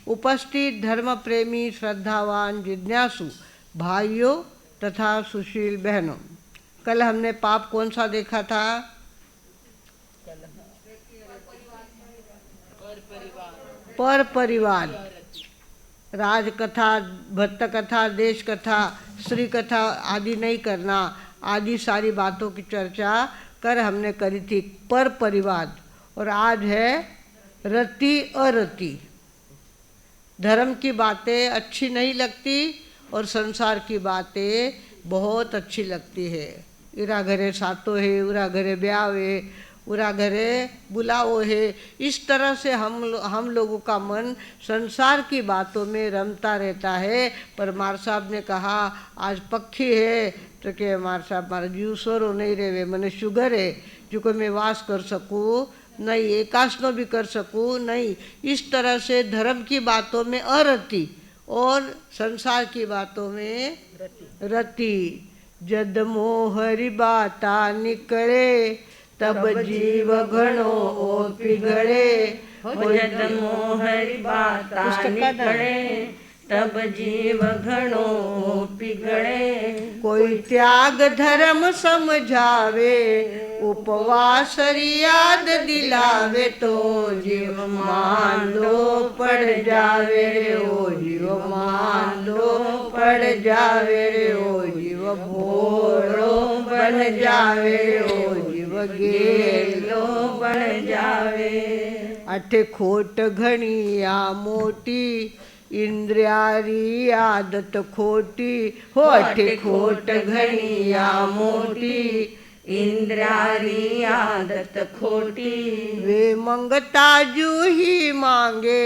उपस्थित धर्म प्रेमी श्रद्धावान जिज्ञासु भाइयों तथा सुशील बहनों, कल हमने पाप कौन सा देखा था? पर परिवार। राजकथा, भक्त कथा, देश कथा, श्री कथा आदि नहीं करना, आदि सारी बातों की चर्चा कर हमने करी थी पर परिवार। और आज है रति अरति। धर्म की बातें अच्छी नहीं लगती और संसार की बातें बहुत अच्छी लगती है। इरा घरे सातो है, उरा घरे ब्याह है, उरा घरे बुलाओ है। इस तरह से हम लोगों का मन संसार की बातों में रमता रहता है। पर मार साहब ने कहा आज पक्षी है तो के मार साहब मारा जूसरो नहीं रहे, मैंने शुगर है जो को मैं वास कर सकूँ नहीं, एकासनो भी कर सकूँ नहीं। इस तरह से धर्म की बातों में अरति और संसार की बातों में रति। जद मोहरी बाता निकले तब जीव घणो पिघड़े। जद मोहरी बाता निकले तब जीव घणो पिघड़े। कोई त्याग धर्म समझावे, उपवास याद दिलावे तो जीव मान लो पड़ जावे रे ओ जीव मान लो पड़ जावे रे ओ जीव भोड़ो बन जावे रे ओ जीव गेलो बन जावे। अठे खोट घणिया मोटी इंद्रियारी आदत खोटी हो। अठे खोट घणिया मोटी इंद्रियारी आदत खोटी। वे मंगता जू ही मांगे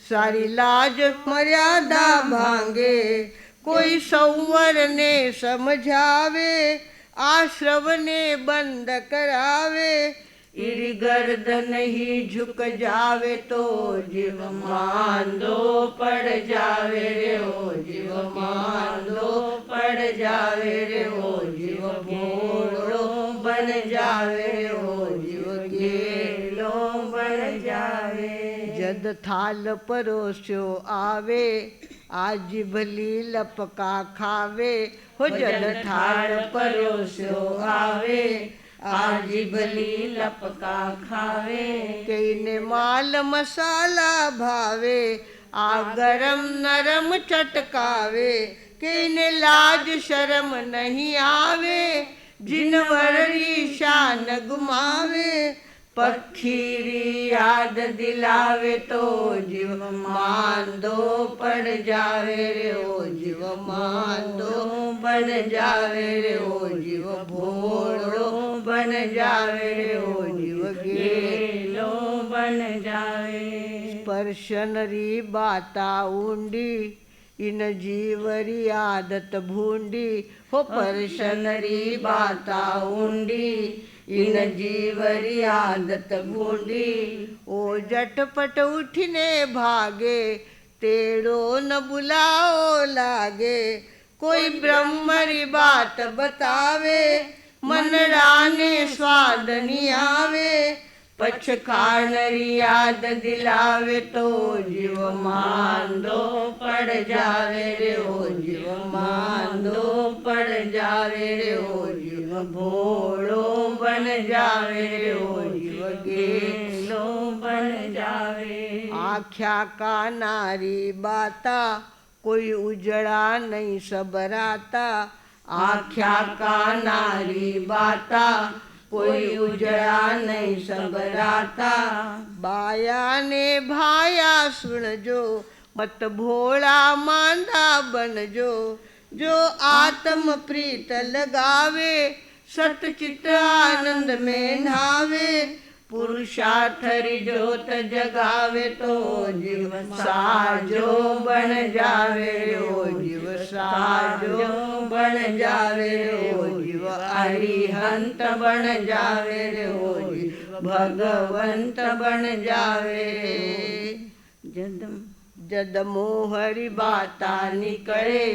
सारी लाज मर्यादा भांगे। कोई संवर ने समझावे आश्रव ने बंद करावे। इरी गर्दन ही झुक जावे तो जीव मान लो पड़ जावे रे ओ जीव मान लो पड़ जावे रे ओ जीव भोड़ो बन जावे रे ओ जीव गेलो बन जावे। जद थाल परोस्यो आवे आज भली लपका खावे हो। जद थाल परोस्यो आवे आज भली लपका खावे। कई ने माल मसाला भावे आ गरम नरम चटकावे। कई ने लाज शर्म नहीं आवे जिनवरी शान गुमावे। पखीरी याद दिलावे तो जीव मान दो पड़ जावे रे ओ जीव मान दो बन जावे रे ओ जीव भोड़ो बन जावे रे ओ जीव गेलो बन जावे। स्पर्शनरी बाता ऊंडी इन जीवरी आदत भूंडी हो। परशनरी बाता ऊंडी इन जीवरी आदत भूंडी। ओ झटपट उठने भागे तेड़ो न बुलाओ लागे। कोई ब्रह्मरी बात बतावे मन राने स्वाद नहीं आवे। पछखानरी याद दिलावे तो जीव मान दो पड़ जावे रे ओ जीव मान दो पड़ जावे रे ओ जीव भोड़ो बन जावे रे ओ जीव गेलो बन जावे। आख्या का नारी बाता कोई उजड़ा नहीं सबराता। आख्या का नारी बाता कोई उजड़ा नहीं सबराता। बाया ने भाया सुन जो मत भोला मांदा बन जो आत्म प्रीत लगावे सतचित आनंद में नावे। पुरुषार्थरी जोत जगावे तो जीव साजो बन जावे ओ जीव साजो बन जावे ओ जीव अरिहंत बन जावे रे ओ जीव भगवंत बन जावे। जद मोहरी बाता निकले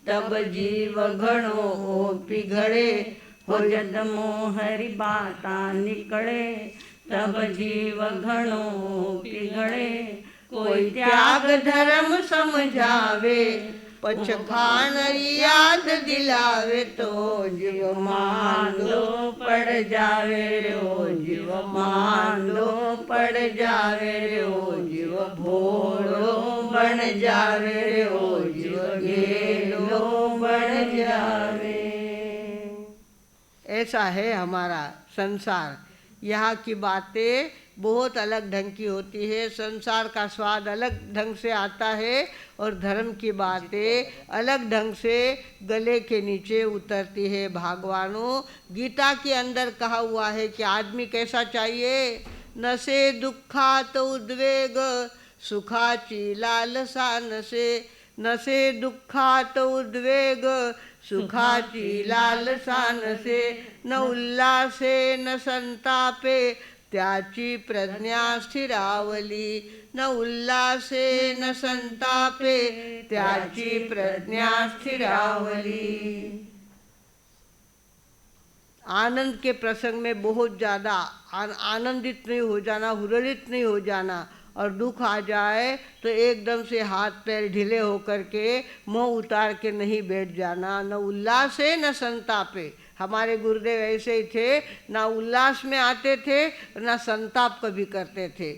तब जीव घणो पिघड़े। हो जद मोहरी बाता निकले तब जीव घणो पिघड़े। कोई त्याग धर्म समझावे, पचखान याद दिलावे तो जीव मांदो पड़ जावे रे ओ जीव, मांदो पड़ जावे रे ओ जीव, भोलो बन जावे रे ओ जीव, गेलो बन जावे। ऐसा है हमारा संसार। यहाँ की बातें बहुत अलग ढंग की होती है, संसार का स्वाद अलग ढंग से आता है और धर्म की बातें अलग ढंग से गले के नीचे उतरती है। भगवानों, गीता के अंदर कहा हुआ है कि आदमी कैसा चाहिए? नसे दुखा तो उद्वेग, सुखाची लालसा नसे। नसे दुखा तो उद्वेग, सुखाची लालसा नसे। न उल्लासे न संतापे, त्याची प्रज्ञा स्थिरावली। न उल्लासे न संतापे, त्याची प्रज्ञा स्थिरावली। आनंद के प्रसंग में बहुत ज़्यादा आनंदित नहीं हो जाना, हुरलित नहीं हो जाना, और दुख आ जाए तो एकदम से हाथ पैर ढीले होकर के मुँह उतार के नहीं बैठ जाना। न उल्लास है न संतापे। हमारे गुरुदेव ऐसे ही थे, ना उल्लास में आते थे ना संताप कभी करते थे।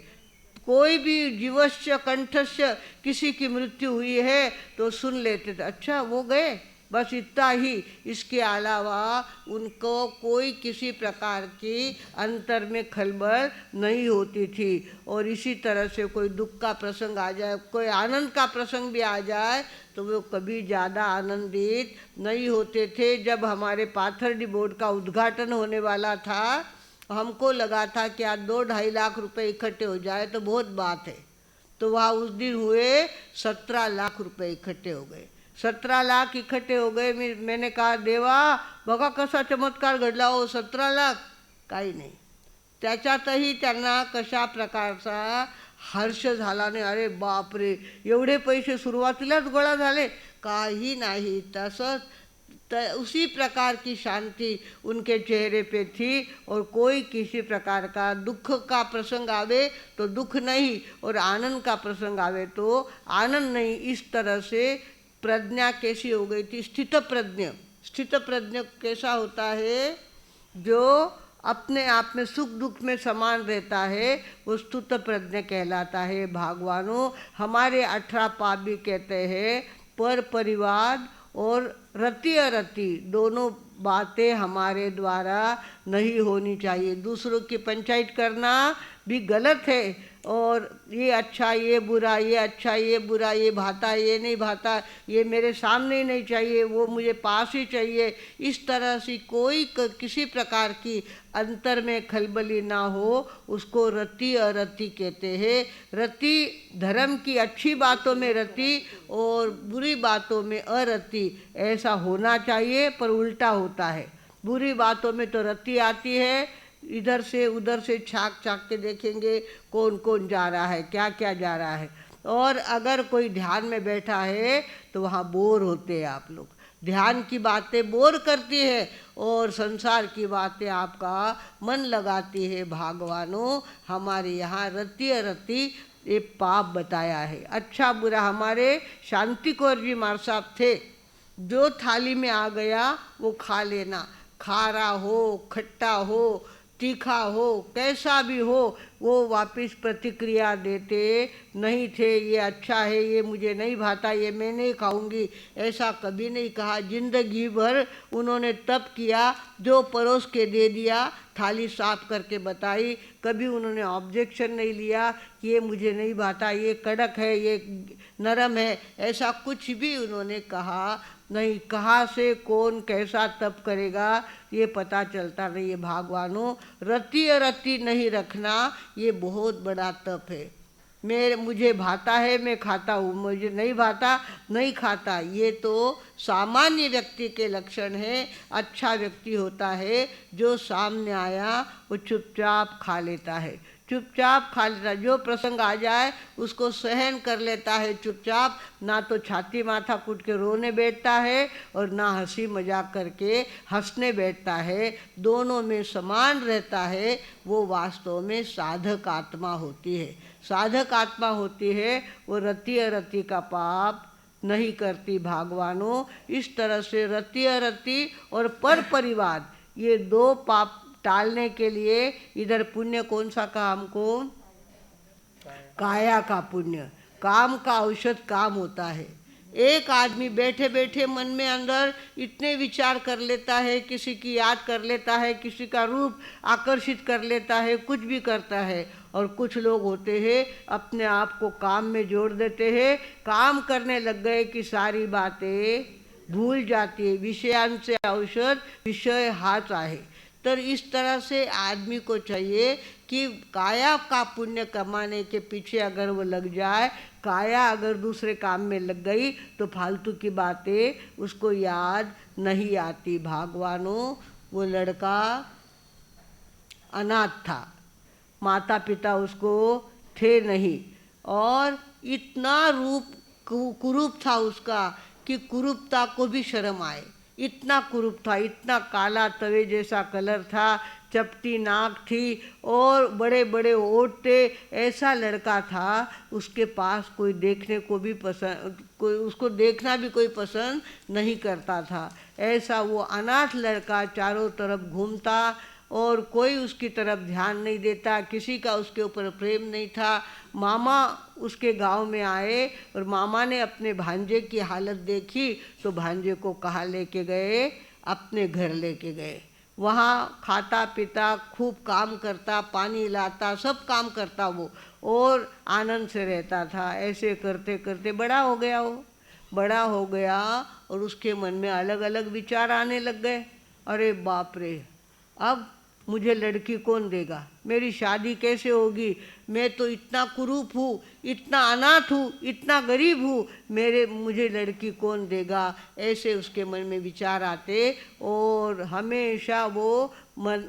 कोई भी जीवस्य कंठस्य किसी की मृत्यु हुई है तो सुन लेते थे, अच्छा वो गए, बस इतना ही। इसके अलावा उनको कोई किसी प्रकार की अंतर में खलबल नहीं होती थी। और इसी तरह से कोई दुख का प्रसंग आ जाए, कोई आनंद का प्रसंग भी आ जाए तो वो कभी ज़्यादा आनंदित नहीं होते थे। जब हमारे पाथरडी बोर्ड का उद्घाटन होने वाला था, हमको लगा था कि आज 2-2.5 लाख रुपए इकट्ठे हो जाए तो बहुत बात है। तो वहाँ उस दिन हुए 17 लाख रुपए इकट्ठे हो गए। 17 लाख इकट्ठे हो गए। मैंने कहा, देवा बघा कसा चमत्कार घडला हो, 17 लाख काही नाही। त्याच्यातही त्यांना कशा प्रकारचा हर्ष झाला नाही। अरे बापरे, एवढे पैसे सुरुवातीलाच गोळा झाले, काही नाही। तसंच उसी प्रकार की शांति उनके चेहरे पे थी। और कोई किसी प्रकार का दुख का प्रसंग आवे तो दुख नहीं, और आनंद का प्रसंग आवे तो आनंद नहीं। इस तरह से प्रज्ञा कैसी हो गई थी? स्थित प्रज्ञ। स्थित प्रज्ञ कैसा होता है? जो अपने आप में सुख दुख में समान रहता है, वो स्तुत प्रज्ञ कहलाता है। भगवानों, हमारे 18 पाप भी कहते हैं पर परिवार और रति अरति दोनों बातें हमारे द्वारा नहीं होनी चाहिए। दूसरों की पंचायत करना भी गलत है। और ये अच्छा ये बुरा, ये अच्छा ये बुरा, ये भाता ये नहीं भाता, ये मेरे सामने ही नहीं चाहिए, वो मुझे पास ही चाहिए। इस तरह से कोई किसी प्रकार की अंतर में खलबली ना हो, उसको रति अरति कहते हैं। रति धर्म की अच्छी बातों में रति और बुरी बातों में अरति, ऐसा होना चाहिए। पर उल्टा होता है, बुरी बातों में तो रति आती है, इधर से उधर से छाक छाक के देखेंगे कौन कौन जा रहा है, क्या क्या जा रहा है। और अगर कोई ध्यान में बैठा है तो वहाँ बोर होते हैं आप लोग। ध्यान की बातें बोर करती है और संसार की बातें आपका मन लगाती है। भगवानों, हमारे यहाँ रति अरति ये पाप बताया है। अच्छा बुरा हमारे शांति कौर जी मार साहब थे, जो थाली में आ गया वो खा लेना, खारा हो खट्टा हो तीखा हो कैसा भी हो, वो वापस प्रतिक्रिया देते नहीं थे। ये अच्छा है, ये मुझे नहीं भाता, ये मैं नहीं खाऊंगी, ऐसा कभी नहीं कहा। जिंदगी भर उन्होंने तप किया, जो परोस के दे दिया, थाली साफ करके बताई। कभी उन्होंने ऑब्जेक्शन नहीं लिया कि ये मुझे नहीं भाता, ये कड़क है, ये नरम है, ऐसा कुछ भी उन्होंने कहा नहीं। कहाँ से कौन कैसा तप करेगा ये पता चलता नहीं है। भगवानों, रति अरति नहीं रखना ये बहुत बड़ा तप है। मुझे भाता है मैं खाता हूँ, मुझे नहीं भाता नहीं खाता, ये तो सामान्य व्यक्ति के लक्षण है। अच्छा व्यक्ति होता है जो सामने आया वो चुपचाप खा लेता है, चुपचाप खा लेता है। जो प्रसंग आ जाए उसको सहन कर लेता है चुपचाप, ना तो छाती माथा कूट के रोने बैठता है और ना हंसी मजाक करके हंसने बैठता है। दोनों में समान रहता है। वो वास्तव में साधक आत्मा होती है। साधक आत्मा होती है वो रति अरति का पाप नहीं करती भागवानों। इस तरह से रति अरति और पर परिवार ये दो पाप टालने के लिए इधर पुण्य कौन सा कहा हमको? काया का पुण्य। काम का औषध काम होता है। एक आदमी बैठे बैठे मन में अंदर इतने विचार कर लेता है, किसी की याद कर लेता है, किसी का रूप आकर्षित कर लेता है, कुछ भी करता है। और कुछ लोग होते हैं अपने आप को काम में जोड़ देते हैं, काम करने लग गए कि सारी बातें भूल जाती है। विषयांचे औषध विषय हाच आहे। तर इस तरह से आदमी को चाहिए कि काया का पुण्य कमाने के पीछे अगर वो लग जाए, काया अगर दूसरे काम में लग गई तो फालतू की बातें उसको याद नहीं आती। भागवानों वो लड़का अनाथ था, माता पिता उसको थे नहीं, और इतना रूप कुरूप था उसका कि कुरूपता को भी शर्म आए। इतना कुरूप था, इतना काला तवे जैसा कलर था, चपटी नाक थी और बड़े बड़े होठ थे। ऐसा लड़का था, उसके पास कोई देखने को भी पसंद, कोई उसको देखना भी कोई पसंद नहीं करता था। ऐसा वो अनाथ लड़का चारों तरफ घूमता और कोई उसकी तरफ ध्यान नहीं देता, किसी का उसके ऊपर प्रेम नहीं था। मामा उसके गांव में आए और मामा ने अपने भांजे की हालत देखी तो भांजे को कहाँ लेके गए? अपने घर लेके गए। वहाँ खाता पीता, खूब काम करता, पानी लाता, सब काम करता वो, और आनंद से रहता था। ऐसे करते करते बड़ा हो गया वो, बड़ा हो गया और उसके मन में अलग अलग विचार आने लग गए। अरे बाप रे, अब मुझे लड़की कौन देगा? मेरी शादी कैसे होगी? मैं तो इतना कुरूप हूँ, इतना अनाथ हूँ, इतना गरीब हूँ, मुझे लड़की कौन देगा? ऐसे उसके मन में विचार आते और हमेशा वो मन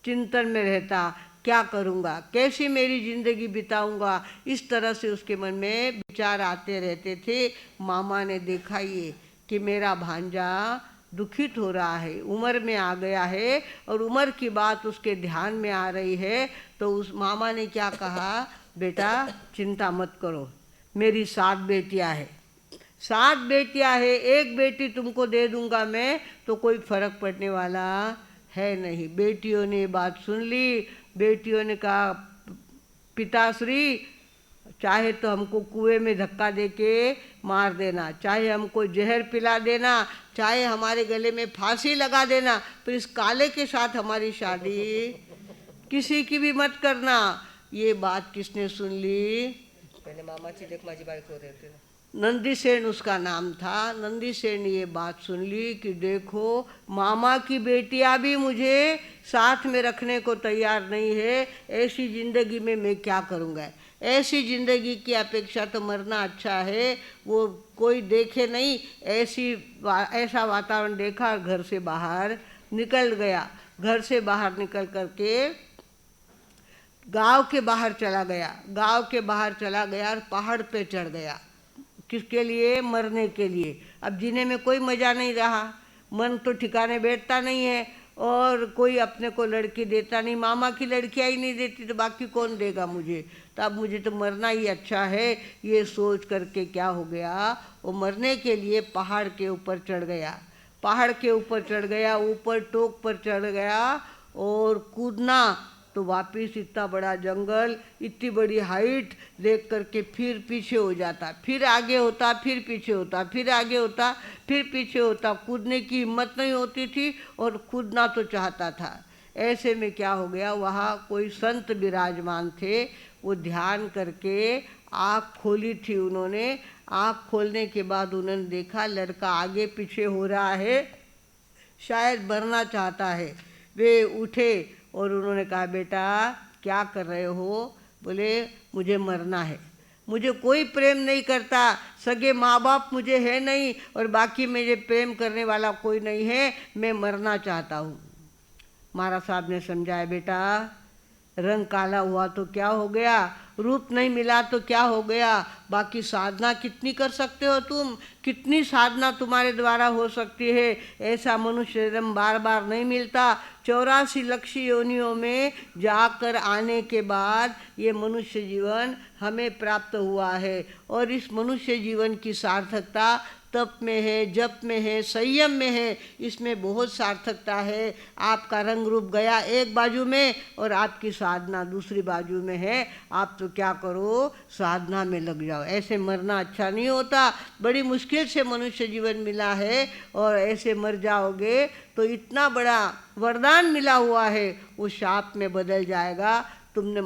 चिंतन में रहता, क्या करूँगा, कैसे मेरी ज़िंदगी बिताऊँगा? इस तरह से उसके मन में विचार आते रहते थे। मामा ने देखा ये कि मेरा भांजा दुखित हो रहा है, उम्र में आ गया है और उम्र की बात उसके ध्यान में आ रही है, तो उस मामा ने क्या कहा? बेटा चिंता मत करो, मेरी 7 बेटियां हैं, 7 बेटियां हैं, एक बेटी तुमको दे दूंगा मैं, तो कोई फर्क पड़ने वाला है नहीं। बेटियों ने बात सुन ली। बेटियों ने कहा पिताश्री, चाहे तो हमको कुएं में धक्का दे के मार देना, चाहे हमको जहर पिला देना, चाहे हमारे गले में फांसी लगा देना, पर इस काले के साथ हमारी शादी किसी की भी मत करना। ये बात किसने सुन ली? पहले मामाची देख माझी बायको रहते ना, नंदीसेन उसका नाम था। नंदीसेन ने ये बात सुन ली कि देखो मामा की बेटियां भी मुझे साथ में रखने को तैयार नहीं है, ऐसी ज़िंदगी में मैं क्या करूँगा? ऐसी ज़िंदगी की अपेक्षा तो मरना अच्छा है। वो कोई देखे नहीं, ऐसा वातावरण देखा, घर से बाहर निकल गया। घर से बाहर निकल करके गांव के बाहर चला गया। गांव के बाहर चला गया और पहाड़ पे चढ़ गया। किसके लिए? मरने के लिए। अब जीने में कोई मज़ा नहीं रहा, मन तो ठिकाने बैठता नहीं है और कोई अपने को लड़की देता नहीं, मामा की लड़कियाँ ही नहीं देती तो बाकी कौन देगा मुझे? तो अब मुझे तो मरना ही अच्छा है। ये सोच करके क्या हो गया, वो मरने के लिए पहाड़ के ऊपर चढ़ गया। पहाड़ के ऊपर चढ़ गया, ऊपर टोक पर चढ़ गया और कूदना तो वापिस इतना बड़ा जंगल, इतनी बड़ी हाइट देख करके फिर पीछे हो जाता, फिर आगे होता, फिर पीछे होता, फिर आगे होता, फिर पीछे होता। कूदने की हिम्मत नहीं होती थी और कूदना तो चाहता था। ऐसे में क्या हो गया, वहाँ कोई संत विराजमान थे। वो ध्यान करके आँख खोली थी उन्होंने। आँख खोलने के बाद उन्होंने देखा लड़का आगे पीछे हो रहा है, शायद मरना चाहता है। वे उठे और उन्होंने कहा बेटा क्या कर रहे हो? बोले मुझे मरना है, मुझे कोई प्रेम नहीं करता, सगे माँ बाप मुझे है नहीं और बाकी मुझे प्रेम करने वाला कोई नहीं है, मैं मरना चाहता हूँ। महाराज साहब ने समझाया बेटा रंग काला हुआ तो क्या हो गया, रूप नहीं मिला तो क्या हो गया, बाकी साधना कितनी कर सकते हो तुम, कितनी साधना तुम्हारे द्वारा हो सकती है। ऐसा मनुष्य जन्म बार बार नहीं मिलता। 84 लाख योनियों में जाकर आने के बाद ये मनुष्य जीवन हमें प्राप्त हुआ है। और इस मनुष्य जीवन की सार्थकता तप में है, जप में है, संयम में है। इसमें बहुत सार्थकता है। आपका रंग रूप गया एक बाजू में और आपकी साधना दूसरी बाजू में है। आप तो क्या करो, साधना में लग जाओ। ऐसे मरना अच्छा नहीं होता। बड़ी मुश्किल से मनुष्य जीवन मिला है और ऐसे मर जाओगे तो इतना बड़ा वरदान मिला हुआ है वो शाप में बदल जाएगा। तुमने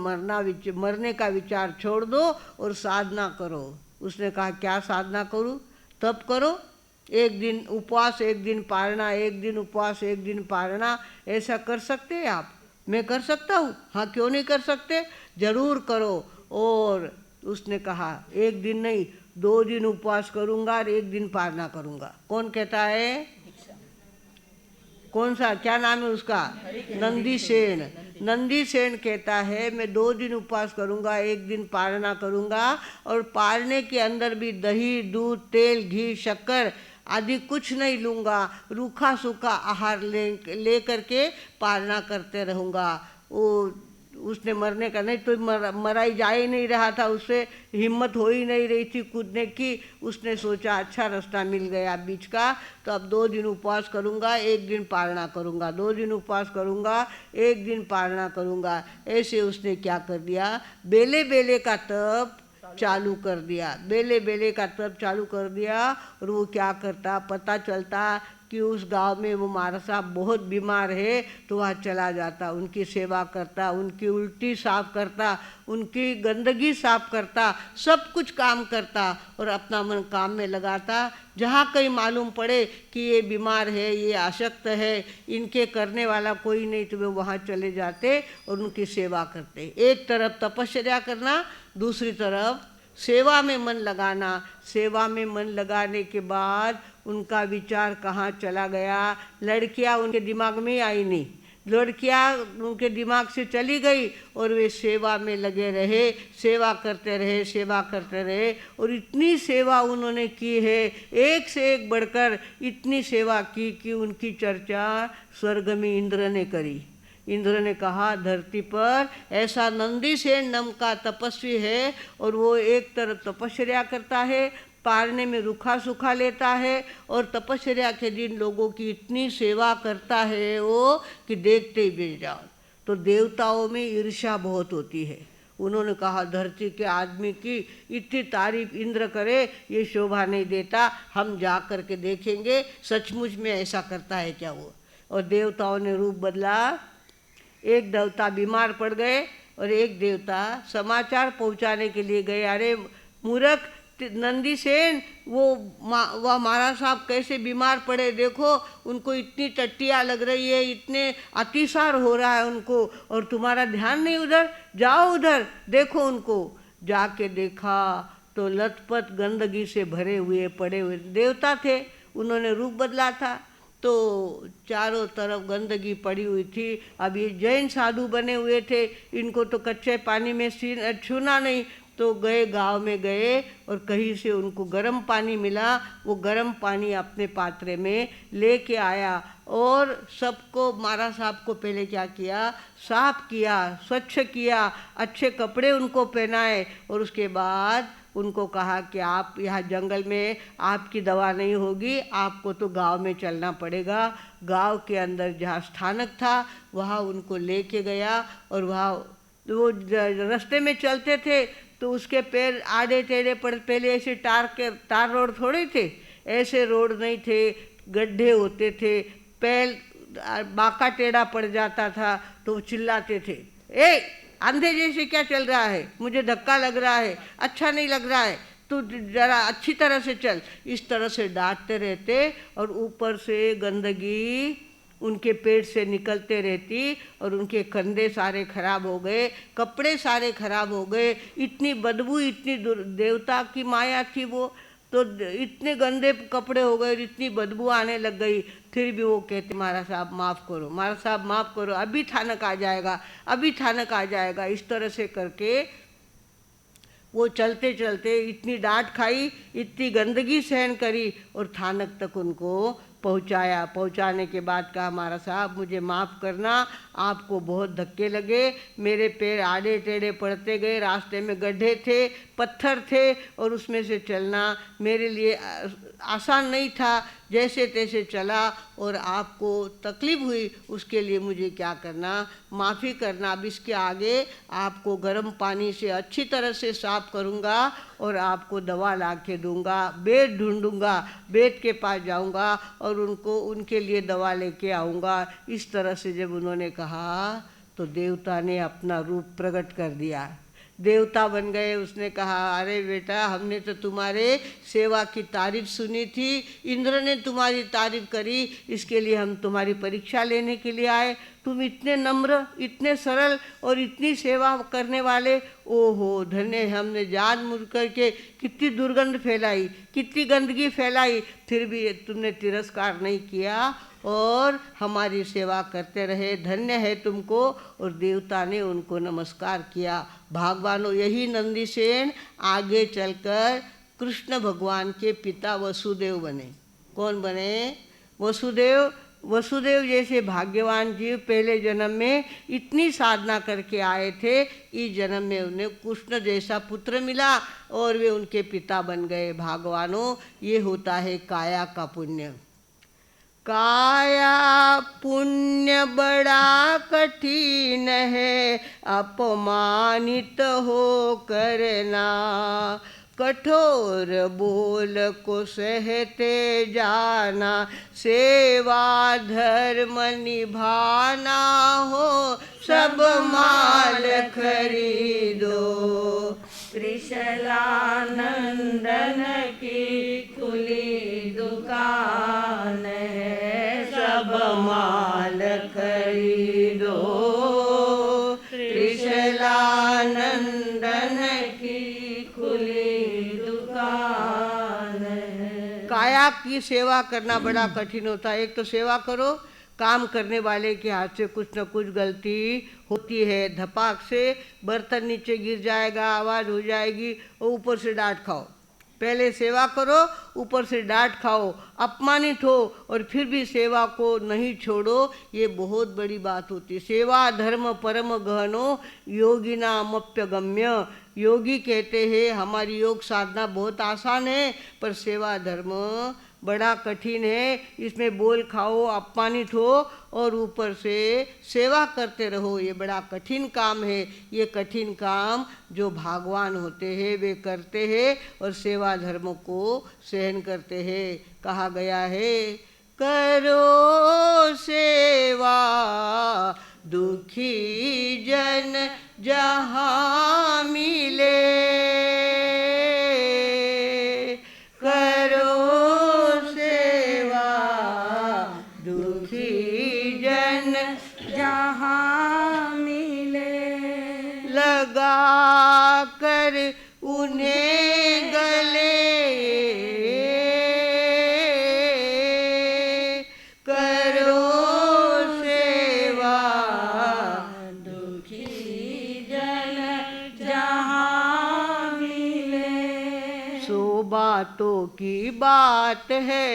मरने का विचार छोड़ दो और साधना करो। उसने कहा क्या साधना करूं? तप करो, एक दिन उपवास एक दिन पारना, एक दिन उपवास एक दिन पारना। ऐसा कर सकते हैं आप? मैं कर सकता हूँ। हाँ, क्यों नहीं कर सकते, जरूर करो। और उसने कहा एक दिन नहीं 2 दिन उपवास करूँगा और एक दिन पारना करूँगा। कौन कहता है? कौन सा, क्या नाम है उसका? नंदी सेन। नंदी सेन कहता है मैं 2 दिन उपवास करूंगा, एक दिन पारना करूंगा और पारने के अंदर भी दही, दूध, तेल, घी, शक्कर आदि कुछ नहीं लूँगा। रूखा सूखा आहार ले करके पालना करते रहूँगा। वो उसने मरने का नहीं तो मरा ही जा ही नहीं रहा था, उससे हिम्मत हो ही नहीं रही थी कूदने की। उसने सोचा अच्छा रास्ता मिल गया बीच का, तो अब 2 दिन उपवास करूँगा, एक दिन पालना करूँगा, 2 दिन उपवास करूँगा, एक दिन पालना करूँगा। ऐसे उसने क्या कर दिया, बेले बेले का तप चालू कर दिया। बेले बेले का तप चालू कर दिया। और वो क्या करता, पता चलता कि उस गांव में वो महाराज साहब बहुत बीमार है, तो वहाँ चला जाता, उनकी सेवा करता, उनकी उल्टी साफ करता, उनकी गंदगी साफ करता, सब कुछ काम करता और अपना मन काम में लगाता। जहाँ कहीं मालूम पड़े कि ये बीमार है, ये आसक्त है, इनके करने वाला कोई नहीं, तो वे वहाँ चले जाते और उनकी सेवा करते। एक तरफ तपस्या करना, दूसरी तरफ सेवा में मन लगाना। सेवा में मन लगाने के बाद उनका विचार कहाँ चला गया, लड़कियाँ उनके दिमाग में आई नहीं, लड़कियाँ उनके दिमाग से चली गई और वे सेवा में लगे रहे, सेवा करते रहे, सेवा करते रहे। और इतनी सेवा उन्होंने की है, एक से एक बढ़कर इतनी सेवा की कि उनकी चर्चा स्वर्ग में इंद्र ने करी। इंद्र ने कहा धरती पर ऐसा नंदी सेन नाम का तपस्वी है और वो एक तरफ तपस्या करता है, पारने में रूखा सूखा लेता है और तपस्या के दिन लोगों की इतनी सेवा करता है वो कि देखते ही बैठ जाओ। तो देवताओं में ईर्ष्या बहुत होती है। उन्होंने कहा धरती के आदमी की इतनी तारीफ इंद्र करे, ये शोभा नहीं देता, हम जा कर के देखेंगे सचमुच में ऐसा करता है क्या वो। और देवताओं ने रूप बदला। एक देवता बीमार पड़ गए और एक देवता समाचार पहुंचाने के लिए गए, अरे मूर्ख नंदी सेन, वह महाराज साहब कैसे बीमार पड़े, देखो उनको इतनी टट्टियाँ लग रही है, इतने अतिसार हो रहा है उनको, और तुम्हारा ध्यान नहीं उधर, जाओ उधर देखो उनको। जाके देखा तो लथपथ गंदगी से भरे हुए पड़े हुए देवता थे, उन्होंने रूप बदला था। तो चारों तरफ गंदगी पड़ी हुई थी। अब ये जैन साधु बने हुए थे, इनको तो कच्चे पानी में छूना नहीं। तो गए, गांव में गए और कहीं से उनको गर्म पानी मिला, वो गर्म पानी अपने पात्रे में लेके आया और सबको, महाराज साहब को पहले क्या किया, साफ किया, स्वच्छ किया, अच्छे कपड़े उनको पहनाए और उसके बाद उनको कहा कि आप यहाँ जंगल में आपकी दवा नहीं होगी, आपको तो गांव में चलना पड़ेगा। गांव के अंदर जहाँ स्थानक था वहाँ उनको लेके गया और वहाँ वो रास्ते में चलते थे तो उसके पैर आड़े टेढ़े पड़, पहले ऐसे तार रोड थोड़े थे, ऐसे रोड नहीं थे, गड्ढे होते थे, पैर बांका टेढ़ा पड़ जाता था तो चिल्लाते थे, ए अंधे जैसे क्या चल रहा है, मुझे धक्का लग रहा है, अच्छा नहीं लग रहा है, तू जरा अच्छी तरह से चल। इस तरह से डांटते रहते और ऊपर से गंदगी उनके पेट से निकलते रहती और उनके कंधे सारे खराब हो गए, कपड़े सारे खराब हो गए, इतनी बदबू, इतनी देवता की माया थी वो, तो इतने गंदे कपड़े हो गए, इतनी बदबू आने लग गई। फिर भी वो कहते महाराज साहब माफ़ करो, महाराज साहब माफ़ करो, अभी थानक आ जाएगा, अभी थानक आ जाएगा। इस तरह से करके वो चलते चलते इतनी डांट खाई, इतनी गंदगी सहन करी और थानक तक उनको पहुंचाया। पहुंचाने के बाद कहा, महाराज साहब मुझे माफ़ करना, आपको बहुत धक्के लगे, मेरे पैर आड़े टेढ़े पड़ते गए, रास्ते में गड्ढे थे, पत्थर थे और उसमें से चलना मेरे लिए आसान नहीं था। जैसे तैसे चला और आपको तकलीफ़ हुई, उसके लिए मुझे क्या करना, माफ़ी करना। अब इसके आगे आपको गर्म पानी से अच्छी तरह से साफ़ करूँगा और आपको दवा ला के दूँगा, वैद्य ढूंढूँगा, वैद्य के पास जाऊँगा और उनको उनके लिए दवा लेके आऊँगा। इस तरह से जब उन्होंने कहा तो देवता ने अपना रूप प्रकट कर दिया, देवता बन गए। उसने कहा, अरे बेटा, हमने तो तुम्हारे सेवा की तारीफ सुनी थी, इंद्र ने तुम्हारी तारीफ करी, इसके लिए हम तुम्हारी परीक्षा लेने के लिए आए। तुम इतने नम्र, इतने सरल और इतनी सेवा करने वाले, ओहो धन्य है, हमने जान मुझ करके कितनी दुर्गंध फैलाई, कितनी गंदगी फैलाई, फिर भी तुमने तिरस्कार नहीं किया और हमारी सेवा करते रहे, धन्य है तुमको। और देवता ने उनको नमस्कार किया। भगवानों, यही नंदीसेन आगे चलकर कृष्ण भगवान के पिता वसुदेव बने। कौन बने? वसुदेव। वसुदेव जैसे भाग्यवान जीव पहले जन्म में इतनी साधना करके आए थे, इस जन्म में उन्हें कृष्ण जैसा पुत्र मिला और वे उनके पिता बन गए। भगवानों, ये होता है काया का पुण्य। काया पुण्य बड़ा कठिन है, अपमानित हो करना, कठोर बोल को सहते जाना, सेवा धर्म निभाना हो, सब माल खरीदो। त्रिशलानंदन की खुली दुकान है, सब माल खरीदो। त्रिशलानंदन की खुली दुकान है। काया की सेवा करना बड़ा कठिन होता है। एक तो सेवा करो, काम करने वाले के हाथ से कुछ न कुछ गलती होती है, धपाक से बर्तन नीचे गिर जाएगा, आवाज़ हो जाएगी और ऊपर से डांट खाओ। पहले सेवा करो, ऊपर से डांट खाओ, अपमानित हो और फिर भी सेवा को नहीं छोड़ो, ये बहुत बड़ी बात होती है। सेवा धर्म परम गहनो योगिनामप्यगम्य। योगी कहते हैं हमारी योग साधना बहुत आसान है, पर सेवा धर्म बड़ा कठिन है। इसमें बोल खाओ, अपमानित हो और ऊपर से सेवा करते रहो, ये बड़ा कठिन काम है। ये कठिन काम जो भगवान होते हैं वे करते हैं और सेवा धर्म को सहन करते हैं। कहा गया है, करो सेवा दुखी जन जहाँ मिले, करो सेवा दुखी जन जहाँ मिले, लगा कर उन्हें गले, करो सेवा दुखी जन जहाँ मिले। सो बातों की बात है,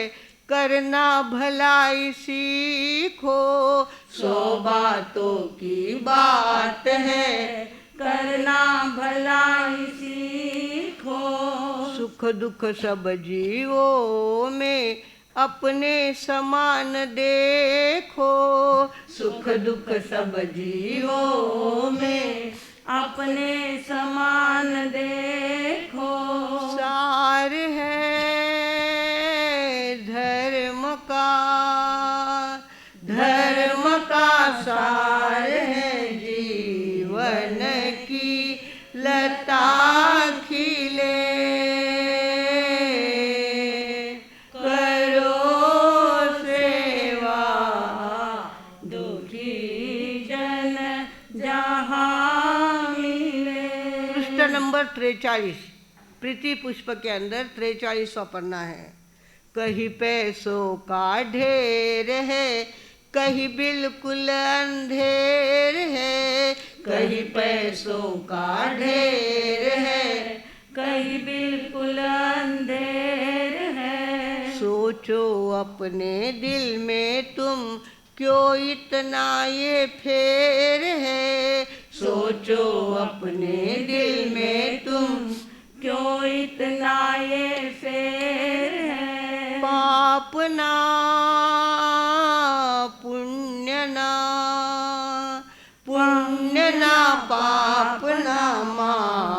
करना भलाई सीखो। सो बातों की बात है, करना भलाई सीखो। सुख दुख सब जीवों में अपने समान देखो। सुख दुख सब जीवों में अपने समान देखो। सार है धर्म का, धर्म का सार है जीवन की लता खिले। करो सेवा दुखी जन जहाँ मिले। पृष्ठ नंबर 43, प्रीति पुष्प के अंदर 43वां पन्ना है। कहीं पैसों का ढेर है, कहीं बिल्कुल अंधेर है। कहीं पैसों का ढेर है, कहीं बिल्कुल अंधेर है। सोचो अपने दिल में तुम क्यों इतना ये फेर है। सोचो अपने दिल में तुम क्यों इतना ये फेर है। पाप ना पुण्य ना, पुण्य ना पाप ना मान,